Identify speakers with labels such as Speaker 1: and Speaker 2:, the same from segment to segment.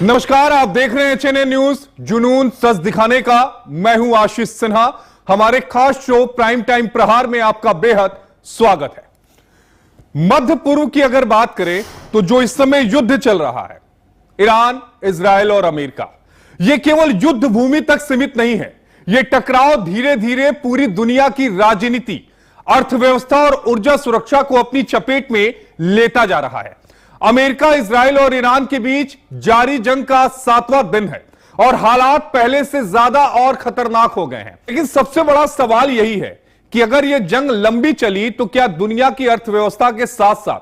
Speaker 1: नमस्कार, आप देख रहे हैं एचएनए न्यूज, जुनून सच दिखाने का। मैं हूं आशीष सिन्हा। हमारे खास शो प्राइम टाइम प्रहार में आपका बेहद स्वागत है। मध्य पूर्व की अगर बात करें तो जो इस समय युद्ध चल रहा है, ईरान, इजरायल और अमेरिका, यह केवल युद्ध भूमि तक सीमित नहीं है। यह टकराव धीरे धीरे पूरी दुनिया की राजनीति, अर्थव्यवस्था और ऊर्जा सुरक्षा को अपनी चपेट में लेता जा रहा है। अमेरिका, इजरायल और ईरान के बीच जारी जंग का 7वां दिन है और हालात पहले से ज्यादा और खतरनाक हो गए हैं। लेकिन सबसे बड़ा सवाल यही है कि अगर यह जंग लंबी चली तो क्या दुनिया की अर्थव्यवस्था के साथ साथ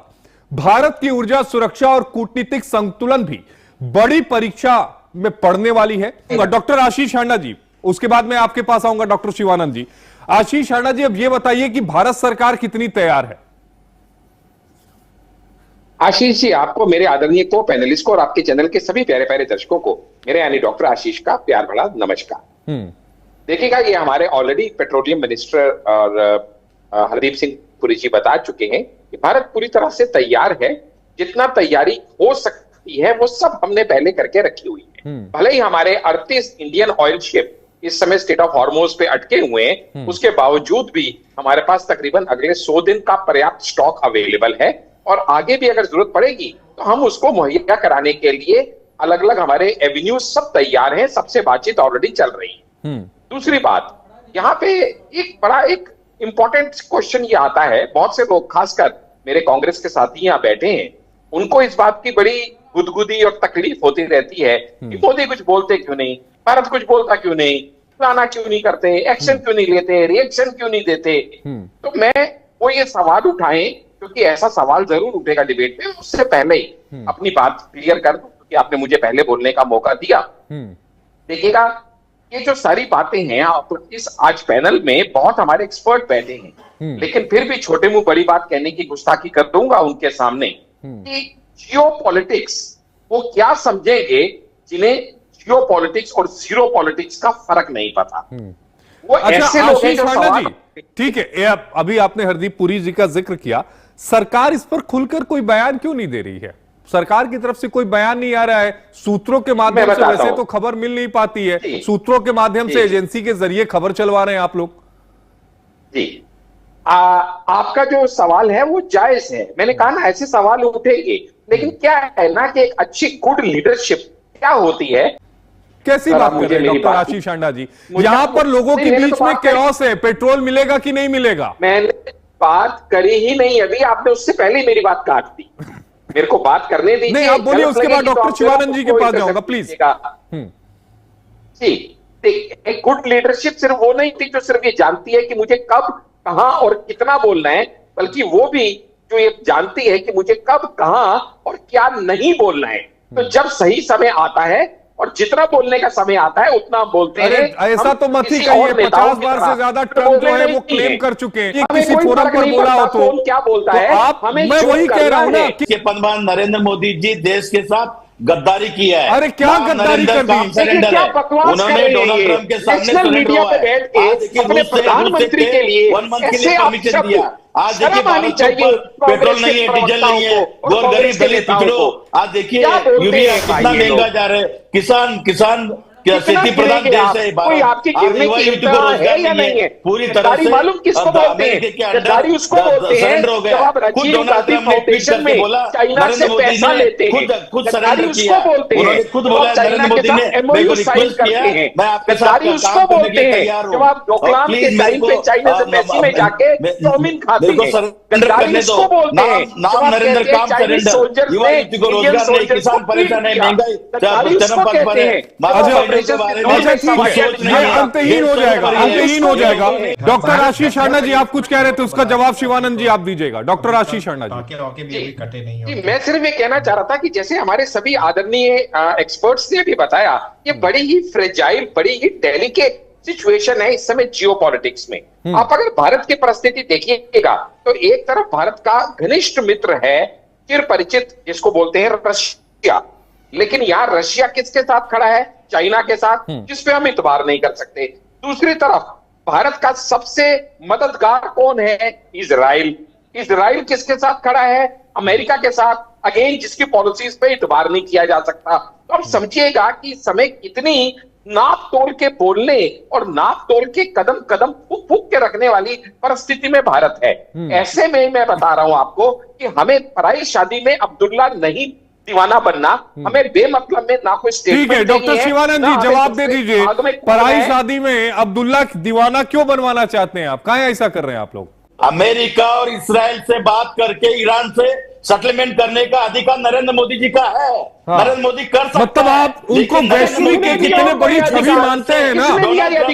Speaker 1: भारत की ऊर्जा सुरक्षा और कूटनीतिक संतुलन भी बड़ी परीक्षा में पड़ने वाली है? डॉक्टर आशीष हांडा जी, उसके बाद मैं आपके पास आऊंगा डॉक्टर शिवानंद जी। आशीष हांडा जी, अब यह बताइए कि भारत सरकार कितनी तैयार है?
Speaker 2: आशीष जी, आपको, मेरे आदरणीय को पैनलिस्ट को और आपके चैनल के सभी प्यारे प्यारे दर्शकों को मेरे यानी डॉक्टर आशीष का प्यार भरा नमस्कार। देखिएगा, ये हमारे ऑलरेडी पेट्रोलियम मिनिस्टर और हरदीप सिंह पुरी जी बता चुके हैं कि भारत पूरी तरह से तैयार है। जितना तैयारी हो सकती है वो सब हमने पहले करके रखी हुई है। भले ही हमारे 38 इंडियन ऑयल शिप इस समय स्टेट ऑफ हॉर्मोज पे अटके हुए हैं, उसके बावजूद भी हमारे पास तकरीबन अगले 100 दिन का पर्याप्त स्टॉक अवेलेबल है और आगे भी अगर जरूरत पड़ेगी तो हम उसको मुहैया कराने के लिए अलग अलग हमारे एवेन्यूज सब तैयार हैं, सबसे बातचीत ऑलरेडी चल रही है। दूसरी बात, यहाँ पे एक इंपॉर्टेंट क्वेश्चन ये आता है, बहुत से लोग, खासकर मेरे कांग्रेस के साथी यहाँ बैठे हैं, उनको इस बात की बड़ी गुदगुदी और तकलीफ होती रहती है कि मोदी कुछ बोलते क्यों नहीं, भारत कुछ बोलता क्यों नहीं, फलाना क्यों नहीं करते, एक्शन क्यों नहीं लेते, रिएक्शन क्यों नहीं देते। तो मैं वो ये सवाल उठाएं, क्योंकि ऐसा सवाल जरूर उठेगा डिबेट में, उससे पहले ही अपनी बात क्लियर कर दूं, क्योंकि आपने मुझे पहले बोलने का मौका दिया। देखिएगा, ये जो सारी बातें हैं, आप इस आज पैनल में बहुत हमारे एक्सपर्ट बैठे हैं, लेकिन फिर भी छोटे मुंह बड़ी बात कहने की गुस्ताखी कर दूंगा उनके सामने कि जियोपॉलिटिक्स वो क्या समझेंगे जिन्हें जियोपॉलिटिक्स और जीरो पॉलिटिक्स का फर्क नहीं पता। वो ऐसे लोग हैं जो सवाल,
Speaker 1: ठीक है, अभी आपने हरदीप पुरी जी का जिक्र किया, सरकार इस पर खुलकर कोई बयान क्यों नहीं दे रही है? सरकार की तरफ से कोई बयान नहीं आ रहा है। सूत्रों के माध्यम से वैसे तो खबर मिल नहीं पाती है, सूत्रों के माध्यम से एजेंसी के जरिए खबर चलवा रहे हैं आप लोग।
Speaker 2: जी, आपका जो सवाल है वो जायज है। मैंने कहा ना, ऐसे सवाल उठेंगे, लेकिन क्या है ना कि एक अच्छी गुड लीडरशिप क्या होती है।
Speaker 1: कैसी बात कर रहे हैं डॉक्टर आशीष हांडा जी? यहां पर लोगों के बीच में कैओस है, पेट्रोल मिलेगा कि नहीं मिलेगा?
Speaker 2: मैंने बात करी ही नहीं अभी, आपने उससे पहले ही मेरी बात काट दी। मेरे को बात करने दीजिए।
Speaker 1: नहीं, आप बोलिए, उसके बाद डॉक्टर शिवानंद जी के पास जाऊंगा, प्लीज।
Speaker 2: जी, एक गुड लीडरशिप सिर्फ वो नहीं थी जो सिर्फ ये जानती है कि मुझे कब, कहां और कितना बोलना है, बल्कि वो भी जो ये जानती है कि मुझे कब, कहां और क्या नहीं बोलना है। तो जब सही समय आता है और जितना बोलने का समय आता है उतना बोलते हैं।
Speaker 1: ऐसा तो मत ही कहिए, 50 बार से ज्यादा ट्रम्प जो है वो क्लेम कर चुके हैं। किसी फोरम पर बोला हो तो क्या बोलता है आप, मैं वही कह रहा हूं ना कि
Speaker 3: प्रधान नरेंद्र मोदी जी देश के साथ गद्दारी किया है।
Speaker 1: अरे क्या गद्दारी कर दी?
Speaker 3: उन्होंने डोनाल्ड ट्रंप के सामने
Speaker 2: मीडिया पे बैठ के अपने प्रधानमंत्री के लिए
Speaker 3: 1 मंथ के लिए परमिशन दिया। आज देखिए, भारत पर पेट्रोल नहीं है, डीजल नहीं है, बहुत गरीब दलित पिछड़ों, आज देखिए यूरिया कितना महंगा जा रहा है। किसान क्या खेती प्रधान देश है
Speaker 2: कोई आपकी गिरने की रोजगार है या नहीं है?
Speaker 3: पूरी तरह से
Speaker 2: मालूम किसको बोलते हैं? गद्दारी उसको बोलते हैं जब आप राजीव गांधी फाउंडेशन में चाइना से पैसा लेते हैं।
Speaker 3: खुद
Speaker 2: गद्दारी
Speaker 3: सरेंडर
Speaker 2: उसको बोलते हैं
Speaker 3: खुद बोला नरेंद्र मोदी ने,
Speaker 2: एमओयू साइन करते हैं। गद्दारी उसको बोलते हैं जब आप डोकलाम के टाइम पे चाइना से पैसे में जाके चाउमीन खाते हैं। गद्दारी उसको बोलते हैं
Speaker 3: नाम नरेंद्र काम सरेंडर, युवा युवती को रोजगार नहीं, किसान परेशान है, महंगाई चरम पर है।
Speaker 1: अंतहीन हो जाएगा, अंतहीन हो जाएगा। डॉक्टर आशीष हांडा जी, आप कुछ कह रहे थे, उसका जवाब शिवानंद जी आप दीजिएगा। डॉक्टर आशीष हांडा जी।
Speaker 2: मैं सिर्फ ये कहना चाह रहा था कि जैसे हमारे सभी आदरणीय एक्सपर्ट्स ने भी बताया, ये बड़ी ही फ्रेजाइल, बड़ी ही डेलिकेट सिचुएशन है इस समय जियोपॉलिटिक्स में। आप अगर भारत की परिस्थिति देखिएगा तो एक तरफ भारत का घनिष्ठ मित्र है, चिर परिचित, जिसको बोलते हैं रशिया, लेकिन यहाँ रशिया किसके साथ खड़ा है? चाइना के साथ, जिसपे हम इतबार नहीं कर सकते। दूसरी तरफ भारत का सबसे मददगार कौन है? इजराइल। इजराइल किसके साथ खड़ा है? अमेरिका के साथ, अगेन जिसकी पॉलिसीज पे इतबार नहीं किया जा सकता। तो हम समझिएगा कि इस समय कितनी नाप तोल के बोलने और नाप तोल के कदम कदम फूक फूक के रखने वाली परिस्थिति में भारत है। ऐसे में मैं बता रहा हूं आपको कि हमें पराई शादी में अब्दुल्ला नहीं दीवाना बनना, हमें बेमतलब में ना कोई स्टेटमेंट
Speaker 1: ठीक है डॉक्टर शिवानंद जी, जवाब दे दीजिए, पराई शादी में अब्दुल्ला दीवाना क्यों बनवाना चाहते हैं आप? कहां ऐसा कर रहे हैं आप लोग?
Speaker 3: अमेरिका और इसराइल से बात करके ईरान से सेटलमेंट करने का अधिकार नरेंद्र मोदी जी का है।
Speaker 1: हाँ।
Speaker 3: नरेंद्र मोदी कर सकते
Speaker 1: मतलब आप उनको वैश्विक के कितने बड़ी छवि मानते हैं ना?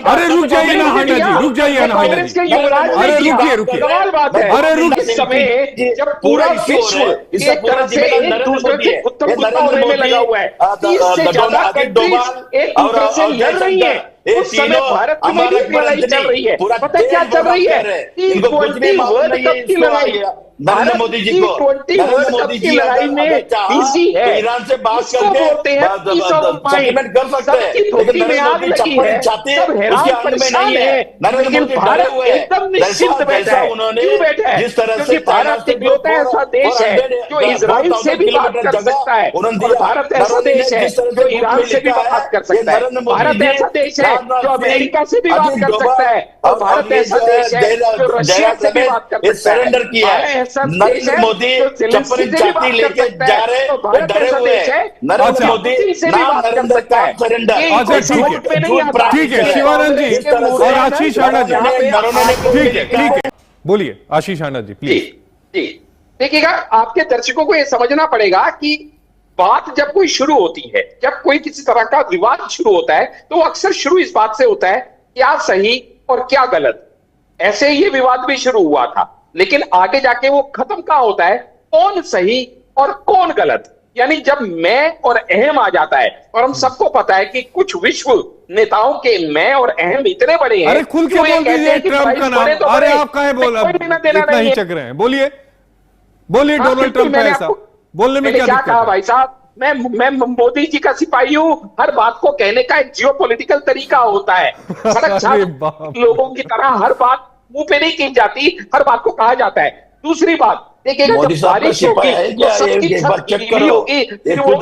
Speaker 1: अरे रुक जाइए ना हांडा जी, रुक जाइए ना हांडा जी, अरे रुकिए
Speaker 2: सवाल बात है,
Speaker 1: अरे रुक
Speaker 2: इस समय जब पूरा विश्व एक तरह से एक दूसरे से उत्तर होने में लगा हुआ है, 30 से ज्यादा कंट्रीज एक दूसरे से लड़ रही है, उस समय भारत में भी लड़ाई चल रही है। पता है क्या चल रही है? T20 वर्ल्ड कप की लड़ाई।
Speaker 3: नरेंद्र मोदी जी को
Speaker 2: नरेंद्र मोदी जी लड़ाई में बिजी है,
Speaker 3: ईरान से बात
Speaker 2: इसको
Speaker 3: करके
Speaker 2: बोलते हैं पीस ऑफ माइंड।
Speaker 3: कर सकते हैं,
Speaker 2: सबकी धोती में आग लगी है, सब हैरान परेशान है, लेकिन भारत एकदम निश्चिंत बैठा है। क्यों बैठा है? क्योंकि भारत इकलौता ऐसा देश है जो इजराइल से भी बात कर सकता है, और भारत ऐसा देश है जो ईरान से भी बात कर सकता है। भारत ऐसा देश है जो अमेरिका से भी बात कर सकता है, और भारत ऐसा देश है जो रशिया से भी बात कर सकता है।
Speaker 3: सरेंडर किया है। नरेंद्र मोदी चप्पल छाती लेके जा रहे, वो डरे हुए हैं। नरेंद्र मोदी नाम नरेंद्र का सरेंडर।
Speaker 1: ठीक है शिवानंद जी और आशीष आनंद जी, ठीक है बोलिए आशीष आनंद जी प्लीज।
Speaker 2: जी देखिएगा, आपके दर्शकों को यह समझना पड़ेगा कि बात जब कोई शुरू होती है, जब कोई किसी तरह का विवाद शुरू होता है, तो अक्सर शुरू इस बात से होता है क्या सही और क्या गलत। ऐसे ही ये विवाद भी शुरू हुआ था, लेकिन आगे जाके वो खत्म कहां होता है? कौन सही और कौन गलत। यानी जब मैं और अहम आ जाता है, और हम सबको पता है कि कुछ विश्व नेताओं के मैं और अहम इतने बड़े हैं।
Speaker 1: अरे खुल के बोल दीजिए ट्रंप का नाम।
Speaker 2: तो
Speaker 1: अरे आप कहे बोला इतना ही चक रहे हैं, बोलिए डोनाल्ड ट्रंप का ऐसा बोलने में क्या दिक्कत
Speaker 2: कहा
Speaker 1: है?
Speaker 2: भाई साहब, मैं मोदी जी का सिपाही हूं। हर बात को कहने का एक जियोपॉलिटिकल तरीका होता है। सड़क छाप लोगों की तरह हर बात मुंह पे नहीं की जाती, हर बात को कहा जाता है। दूसरी बात देखिएगा, जब बारिश होगी तो सबकी छत गीली होगी, फिर वो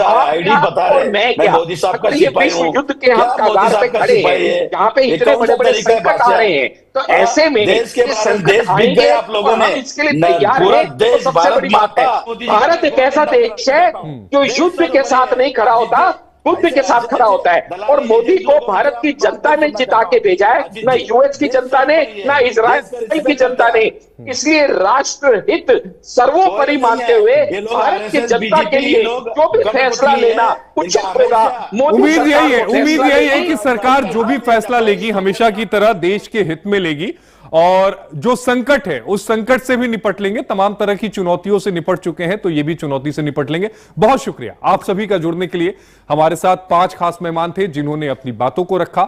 Speaker 2: मैं क्या, अगर ये विश्व युद्ध के हम कगार पे खड़े हैं, जहाँ पे इतने बड़े बड़े संकट आ रहे हैं, तो ऐसे में ये संकट आएंगे और हम इसके लिए तैयार हैं, तो सबसे बड़ी बात है। भारत एक ऐसा देश है जो युद्ध के साथ नहीं खड़ा होता, बुद्ध के साथ खड़ा होता है। और मोदी को भारत की जनता ने जिता के भेजा है, ना यूएस की जनता ने, ना इजराइल की जनता ने। इसलिए राष्ट्र हित सर्वोपरि मानते हुए भारत की जनता के लिए जो भी फैसला लेना उचित होगा।
Speaker 1: उम्मीद यही है कि सरकार जो भी फैसला लेगी हमेशा की तरह देश के हित में लेगी, और जो संकट है उस संकट से भी निपट लेंगे। तमाम तरह की चुनौतियों से निपट चुके हैं, तो ये भी चुनौती से निपट लेंगे। बहुत शुक्रिया आप सभी का जुड़ने के लिए। हमारे साथ 5 खास मेहमान थे जिन्होंने अपनी बातों को रखा।